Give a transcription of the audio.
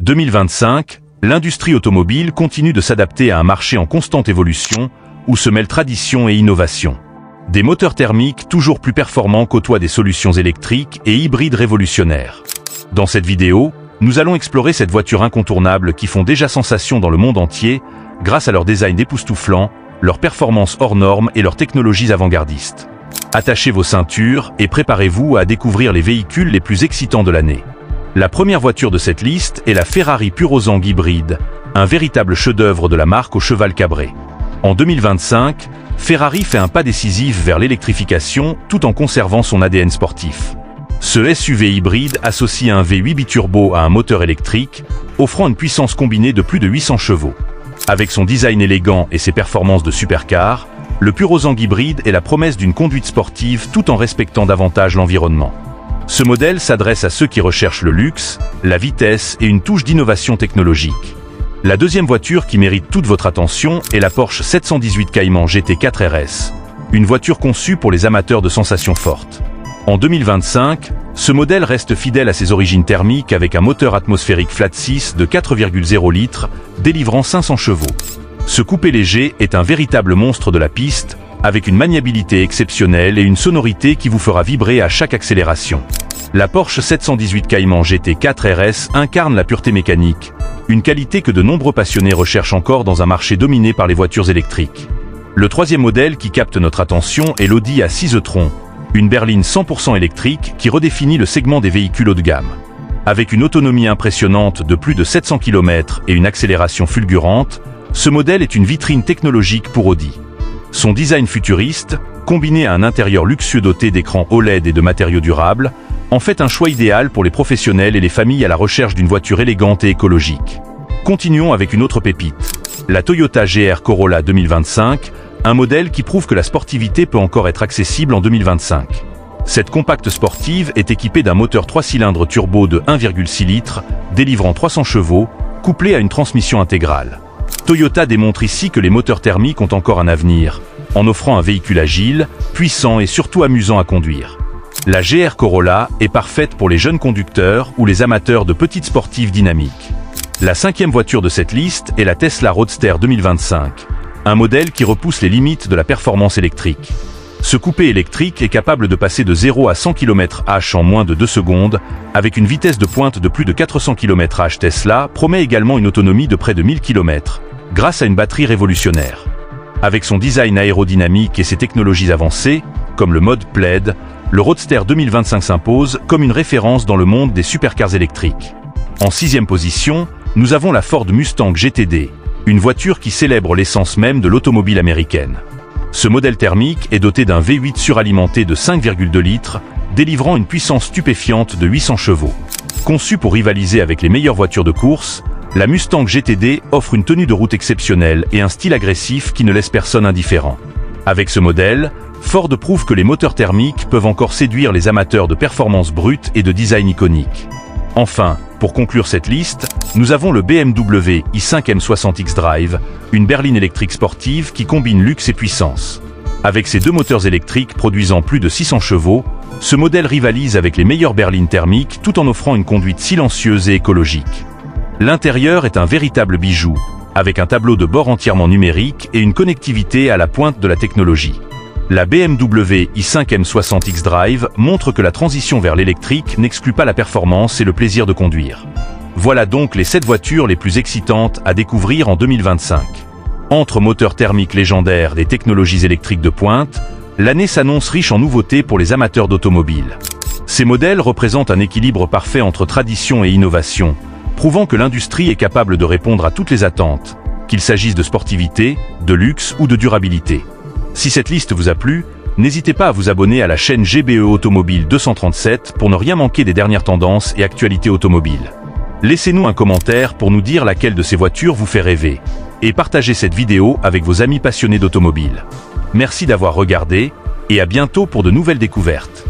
2025, l'industrie automobile continue de s'adapter à un marché en constante évolution où se mêlent tradition et innovation. Des moteurs thermiques toujours plus performants côtoient des solutions électriques et hybrides révolutionnaires. Dans cette vidéo, nous allons explorer cette voiture incontournable qui font déjà sensation dans le monde entier grâce à leur design époustouflant, leur performance hors normes et leurs technologies avant-gardistes. Attachez vos ceintures et préparez-vous à découvrir les véhicules les plus excitants de l'année. La première voiture de cette liste est la Ferrari Purozang hybride, un véritable chef-d'œuvre de la marque au cheval cabré. En 2025, Ferrari fait un pas décisif vers l'électrification tout en conservant son ADN sportif. Ce SUV hybride associe un V8 biturbo à un moteur électrique, offrant une puissance combinée de plus de 800 chevaux. Avec son design élégant et ses performances de supercar, le Purozang hybride est la promesse d'une conduite sportive tout en respectant davantage l'environnement. Ce modèle s'adresse à ceux qui recherchent le luxe, la vitesse et une touche d'innovation technologique. La deuxième voiture qui mérite toute votre attention est la Porsche 718 Cayman GT4 RS, une voiture conçue pour les amateurs de sensations fortes. En 2025, ce modèle reste fidèle à ses origines thermiques avec un moteur atmosphérique flat-6 de 4,0 litres, délivrant 500 chevaux. Ce coupé léger est un véritable monstre de la piste, avec une maniabilité exceptionnelle et une sonorité qui vous fera vibrer à chaque accélération. La Porsche 718 Cayman GT4 RS incarne la pureté mécanique, une qualité que de nombreux passionnés recherchent encore dans un marché dominé par les voitures électriques. Le troisième modèle qui capte notre attention est l'Audi A6 e-tron, une berline 100% électrique qui redéfinit le segment des véhicules haut de gamme. Avec une autonomie impressionnante de plus de 700 km et une accélération fulgurante, ce modèle est une vitrine technologique pour Audi. Son design futuriste, combiné à un intérieur luxueux doté d'écrans OLED et de matériaux durables, en fait un choix idéal pour les professionnels et les familles à la recherche d'une voiture élégante et écologique. Continuons avec une autre pépite, la Toyota GR Corolla 2025, un modèle qui prouve que la sportivité peut encore être accessible en 2025. Cette compacte sportive est équipée d'un moteur 3 cylindres turbo de 1,6 litres, délivrant 300 chevaux, couplé à une transmission intégrale. Toyota démontre ici que les moteurs thermiques ont encore un avenir, en offrant un véhicule agile, puissant et surtout amusant à conduire. La GR Corolla est parfaite pour les jeunes conducteurs ou les amateurs de petites sportives dynamiques. La cinquième voiture de cette liste est la Tesla Roadster 2025, un modèle qui repousse les limites de la performance électrique. Ce coupé électrique est capable de passer de 0 à 100 km/h en moins de 2 secondes, avec une vitesse de pointe de plus de 400 km/h. Tesla promet également une autonomie de près de 1000 km, grâce à une batterie révolutionnaire. Avec son design aérodynamique et ses technologies avancées, comme le mode plaid, le Roadster 2025 s'impose comme une référence dans le monde des supercars électriques. En sixième position, nous avons la Ford Mustang GT-D, une voiture qui célèbre l'essence même de l'automobile américaine. Ce modèle thermique est doté d'un V8 suralimenté de 5,2 litres, délivrant une puissance stupéfiante de 800 chevaux. Conçue pour rivaliser avec les meilleures voitures de course, la Mustang GT-D offre une tenue de route exceptionnelle et un style agressif qui ne laisse personne indifférent. Avec ce modèle, Ford prouve que les moteurs thermiques peuvent encore séduire les amateurs de performance brute et de design iconique. Enfin, pour conclure cette liste, nous avons le BMW i5 M60 xDrive, une berline électrique sportive qui combine luxe et puissance. Avec ses deux moteurs électriques produisant plus de 600 chevaux, ce modèle rivalise avec les meilleures berlines thermiques tout en offrant une conduite silencieuse et écologique. L'intérieur est un véritable bijou, avec un tableau de bord entièrement numérique et une connectivité à la pointe de la technologie. La BMW i5 M60 xDrive montre que la transition vers l'électrique n'exclut pas la performance et le plaisir de conduire. Voilà donc les 7 voitures les plus excitantes à découvrir en 2025. Entre moteurs thermiques légendaires et technologies électriques de pointe, l'année s'annonce riche en nouveautés pour les amateurs d'automobile. Ces modèles représentent un équilibre parfait entre tradition et innovation, prouvant que l'industrie est capable de répondre à toutes les attentes, qu'il s'agisse de sportivité, de luxe ou de durabilité. Si cette liste vous a plu, n'hésitez pas à vous abonner à la chaîne GBE Automobile 237 pour ne rien manquer des dernières tendances et actualités automobiles. Laissez-nous un commentaire pour nous dire laquelle de ces voitures vous fait rêver, et partagez cette vidéo avec vos amis passionnés d'automobile. Merci d'avoir regardé, et à bientôt pour de nouvelles découvertes.